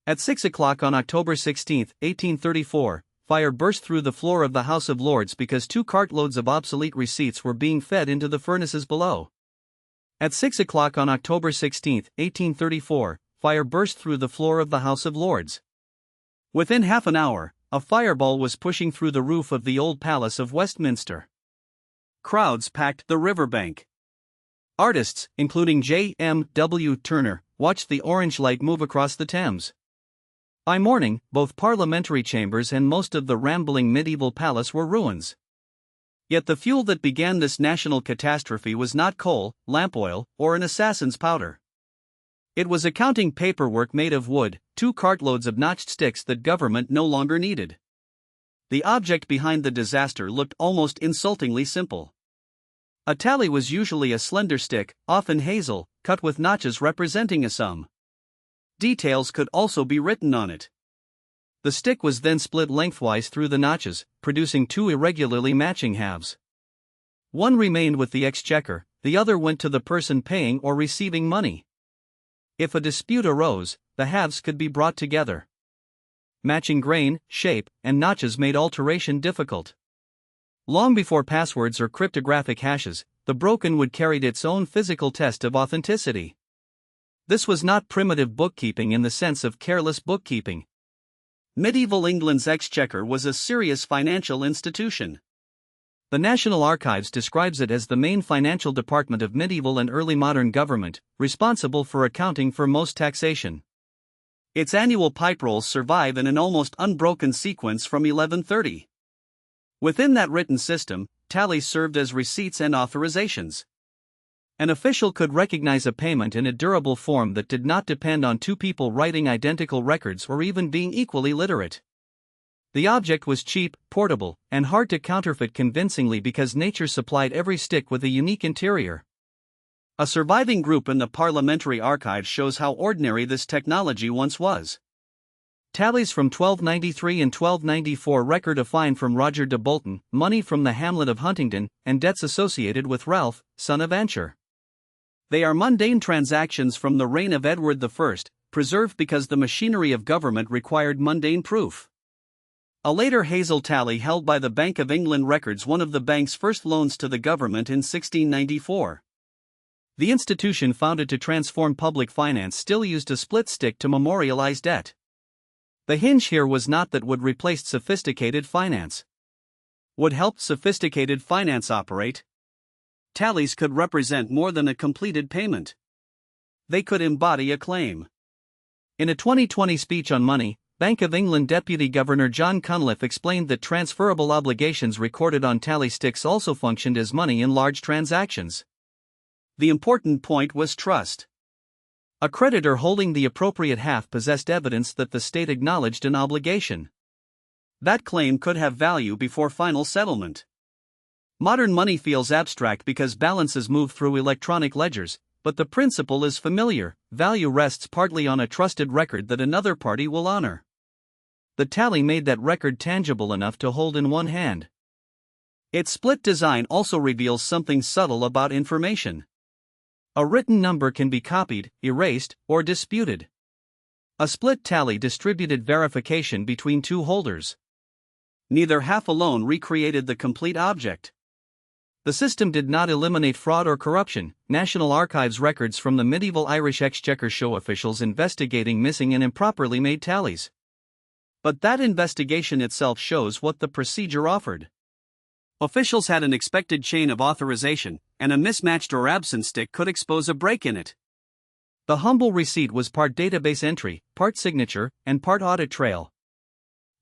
At 6 o'clock on October 16, 1834, fire burst through the floor of the House of Lords because 2 cartloads of obsolete receipts were being fed into the furnaces below. At 6 o'clock on October 16, 1834, fire burst through the floor of the House of Lords. Within half an hour, a fireball was pushing through the roof of the Old Palace of Westminster. Crowds packed the riverbank. Artists, including J. M. W. Turner, watched the orange light move across the Thames. By morning, both parliamentary chambers and most of the rambling medieval palace were ruins. Yet the fuel that began this national catastrophe was not coal, lamp oil, or an assassin's powder. It was accounting paperwork made of wood, 2 cartloads of notched sticks that government no longer needed. The object behind the disaster looked almost insultingly simple. A tally was usually a slender stick, often hazel, cut with notches representing a sum. Details could also be written on it. The stick was then split lengthwise through the notches, producing 2 irregularly matching halves. One remained with the exchequer, the other went to the person paying or receiving money. If a dispute arose, the halves could be brought together. Matching grain, shape, and notches made alteration difficult. Long before passwords or cryptographic hashes, the broken wood carried its own physical test of authenticity. This was not primitive bookkeeping in the sense of careless bookkeeping. Medieval England's exchequer was a serious financial institution. The National Archives describes it as the main financial department of medieval and early modern government, responsible for accounting for most taxation. Its annual pipe rolls survive in an almost unbroken sequence from 1130. Within that written system, tallies served as receipts and authorizations. An official could recognize a payment in a durable form that did not depend on 2 people writing identical records or even being equally literate. The object was cheap, portable, and hard to counterfeit convincingly because nature supplied every stick with a unique interior. A surviving group in the Parliamentary Archives shows how ordinary this technology once was. Tallies from 1293 and 1294 record a fine from Roger de Bolton, money from the hamlet of Huntingdon, and debts associated with Ralph, son of Ancher. They are mundane transactions from the reign of Edward I, preserved because the machinery of government required mundane proof. A later Hazel tally held by the Bank of England records one of the bank's first loans to the government in 1694. The institution founded to transform public finance still used a split stick to memorialize debt. The hinge here was not that wood replaced sophisticated finance. Wood helped sophisticated finance operate. Tallies could represent more than a completed payment. They could embody a claim. In a 2020 speech on money, Bank of England Deputy Governor John Cunliffe explained that transferable obligations recorded on tally sticks also functioned as money in large transactions. The important point was trust. A creditor holding the appropriate half possessed evidence that the state acknowledged an obligation. That claim could have value before final settlement. Modern money feels abstract because balances move through electronic ledgers, but the principle is familiar. Value rests partly on a trusted record that another party will honor. The tally made that record tangible enough to hold in one hand. Its split design also reveals something subtle about information. A written number can be copied, erased, or disputed. A split tally distributed verification between 2 holders. Neither half alone recreated the complete object. The system did not eliminate fraud or corruption. National Archives records from the medieval Irish Exchequer show officials investigating missing and improperly made tallies. But that investigation itself shows what the procedure offered. Officials had an expected chain of authorization, and a mismatched or absent stick could expose a break in it. The humble receipt was part database entry, part signature, and part audit trail.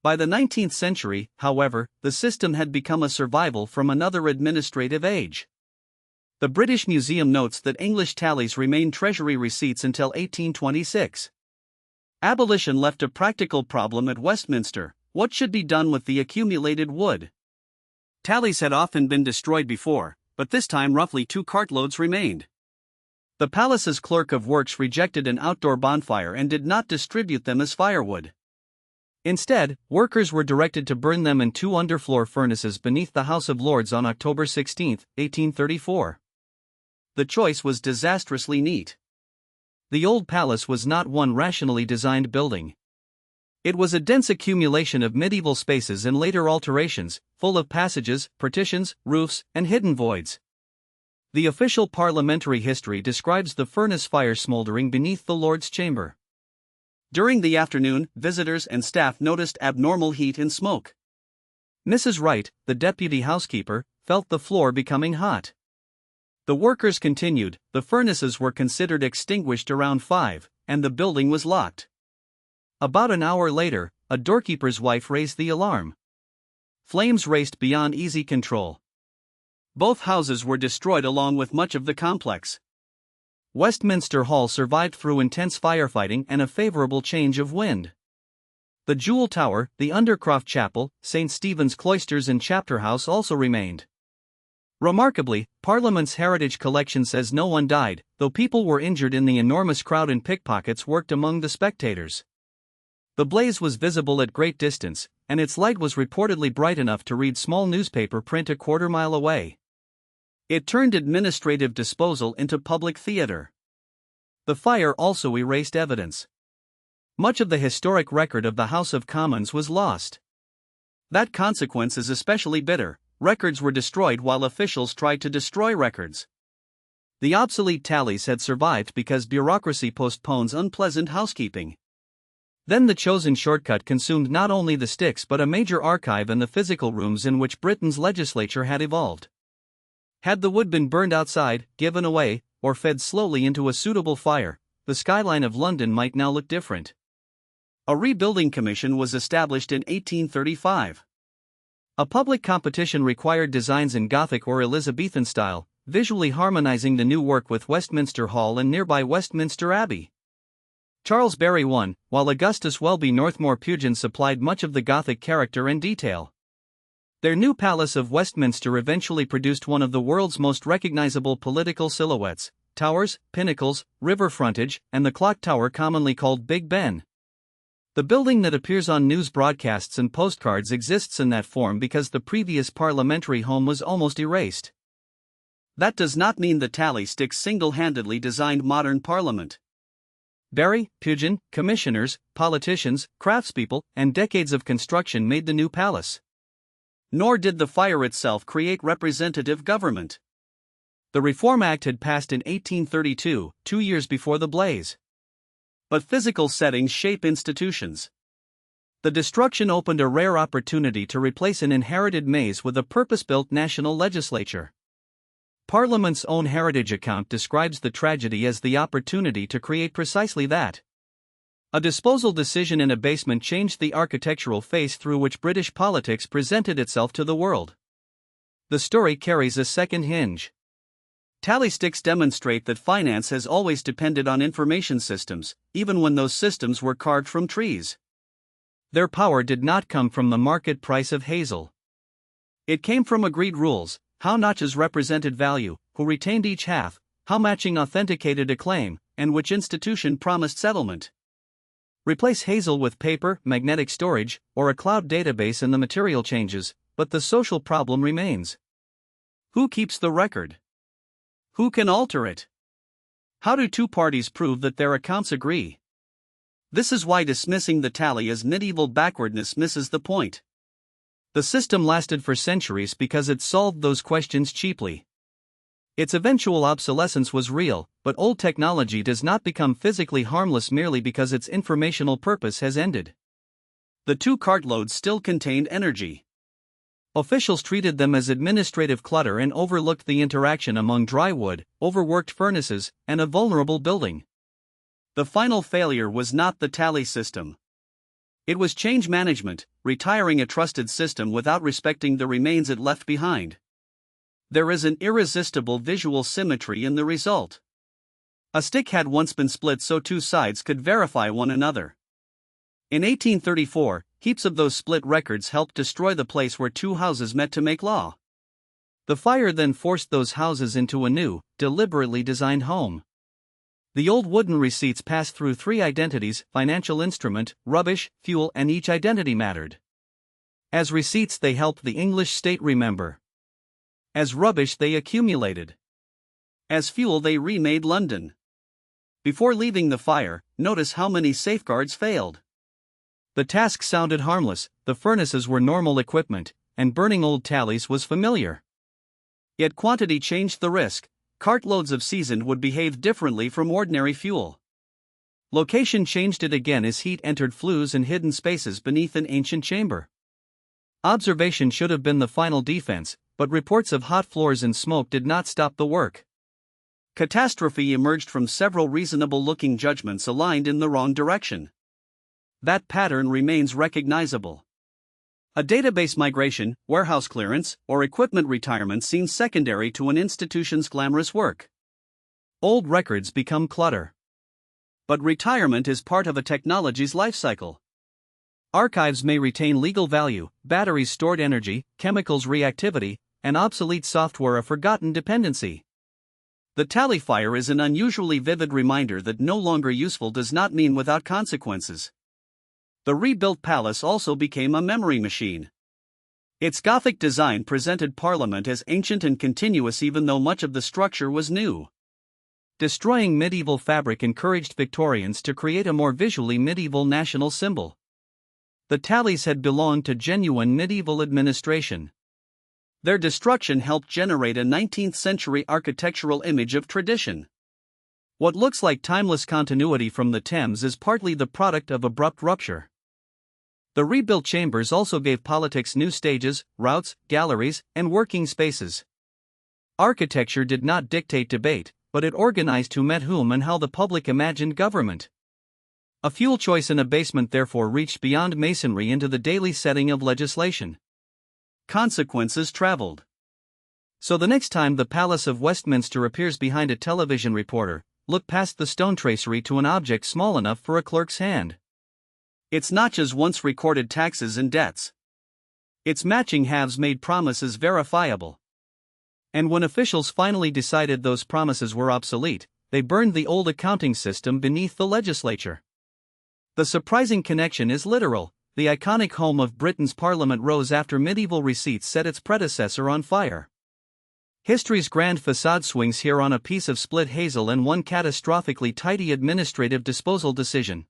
By the 19th century, however, the system had become a survival from another administrative age. The British Museum notes that English tallies remained treasury receipts until 1826. Abolition left a practical problem at Westminster: what should be done with the accumulated wood? Tallies had often been destroyed before, but this time roughly 2 cartloads remained. The palace's clerk of works rejected an outdoor bonfire and did not distribute them as firewood. Instead, workers were directed to burn them in 2 underfloor furnaces beneath the House of Lords on October 16, 1834. The choice was disastrously neat. The old palace was not one rationally designed building. It was a dense accumulation of medieval spaces and later alterations, full of passages, partitions, roofs, and hidden voids. The official parliamentary history describes the furnace fire smoldering beneath the Lord's chamber. During the afternoon, visitors and staff noticed abnormal heat and smoke. Mrs. Wright, the deputy housekeeper, felt the floor becoming hot. The workers continued, the furnaces were considered extinguished around 5, and the building was locked. About an hour later, a doorkeeper's wife raised the alarm. Flames raced beyond easy control. Both houses were destroyed along with much of the complex. Westminster Hall survived through intense firefighting and a favorable change of wind. The Jewel Tower, the Undercroft Chapel, St. Stephen's Cloisters and Chapter House also remained. Remarkably, Parliament's Heritage Collection says no one died, though people were injured in the enormous crowd and pickpockets worked among the spectators. The blaze was visible at great distance, and its light was reportedly bright enough to read small newspaper print a quarter-mile away. It turned administrative disposal into public theater. The fire also erased evidence. Much of the historic record of the House of Commons was lost. That consequence is especially bitter. Records were destroyed while officials tried to destroy records. The obsolete tallies had survived because bureaucracy postpones unpleasant housekeeping. Then the chosen shortcut consumed not only the sticks but a major archive and the physical rooms in which Britain's legislature had evolved. Had the wood been burned outside, given away, or fed slowly into a suitable fire, the skyline of London might now look different. A rebuilding commission was established in 1835. A public competition required designs in Gothic or Elizabethan style, visually harmonizing the new work with Westminster Hall and nearby Westminster Abbey. Charles Barry won, while Augustus Welby Northmore Pugin supplied much of the Gothic character and detail. Their new Palace of Westminster eventually produced one of the world's most recognizable political silhouettes: towers, pinnacles, river frontage, and the clock tower commonly called Big Ben. The building that appears on news broadcasts and postcards exists in that form because the previous parliamentary home was almost erased. That does not mean the tally sticks single-handedly designed modern parliament. Barry, Pugin, commissioners, politicians, craftspeople, and decades of construction made the new palace. Nor did the fire itself create representative government. The Reform Act had passed in 1832, 2 years before the blaze. But physical settings shape institutions. The destruction opened a rare opportunity to replace an inherited maze with a purpose-built national legislature. Parliament's own heritage account describes the tragedy as the opportunity to create precisely that. A disposal decision in a basement changed the architectural face through which British politics presented itself to the world. The story carries a second hinge. Tally sticks demonstrate that finance has always depended on information systems, even when those systems were carved from trees. Their power did not come from the market price of Hazel. It came from agreed rules: how notches represented value, who retained each half, how matching authenticated a claim, and which institution promised settlement. Replace Hazel with paper, magnetic storage, or a cloud database and the material changes, but the social problem remains. Who keeps the record? Who can alter it? How do two parties prove that their accounts agree? This is why dismissing the tally as medieval backwardness misses the point. The system lasted for centuries because it solved those questions cheaply. Its eventual obsolescence was real, but old technology does not become physically harmless merely because its informational purpose has ended. The two cartloads still contained energy. Officials treated them as administrative clutter and overlooked the interaction among dry wood, overworked furnaces, and a vulnerable building. The final failure was not the tally system. It was change management, retiring a trusted system without respecting the remains it left behind. There is an irresistible visual symmetry in the result. A stick had once been split so two sides could verify one another. In 1834, heaps of those split records helped destroy the place where two houses met to make law. The fire then forced those houses into a new, deliberately designed home. The old wooden receipts passed through three identities: financial instrument, rubbish, fuel, and each identity mattered. As receipts they helped the English state remember. As rubbish they accumulated. As fuel they remade London. Before leaving the fire, notice how many safeguards failed. The task sounded harmless, the furnaces were normal equipment, and burning old tallies was familiar. Yet quantity changed the risk. Cartloads of seasoned would behave differently from ordinary fuel. Location changed it again as heat entered flues and hidden spaces beneath an ancient chamber. Observation should have been the final defense, but reports of hot floors and smoke did not stop the work. Catastrophe emerged from several reasonable-looking judgments aligned in the wrong direction. That pattern remains recognizable. A database migration, warehouse clearance, or equipment retirement seems secondary to an institution's glamorous work. Old records become clutter. But retirement is part of a technology's life cycle. Archives may retain legal value, batteries stored energy, chemicals reactivity, and obsolete software a forgotten dependency. The tally fire is an unusually vivid reminder that no longer useful does not mean without consequences. The rebuilt palace also became a memory machine. Its Gothic design presented Parliament as ancient and continuous even though much of the structure was new. Destroying medieval fabric encouraged Victorians to create a more visually medieval national symbol. The tallies had belonged to genuine medieval administration. Their destruction helped generate a 19th-century architectural image of tradition. What looks like timeless continuity from the Thames is partly the product of abrupt rupture. The rebuilt chambers also gave politics new stages, routes, galleries, and working spaces. Architecture did not dictate debate, but it organized who met whom and how the public imagined government. A fuel choice in a basement therefore reached beyond masonry into the daily setting of legislation. Consequences traveled. So the next time the Palace of Westminster appears behind a television reporter, look past the stone tracery to an object small enough for a clerk's hand. Its notches once recorded taxes and debts. Its matching halves made promises verifiable. And when officials finally decided those promises were obsolete, they burned the old accounting system beneath the legislature. The surprising connection is literal. The iconic home of Britain's Parliament rose after medieval receipts set its predecessor on fire. History's grand facade swings here on a piece of split Hazel and one catastrophically tidy administrative disposal decision.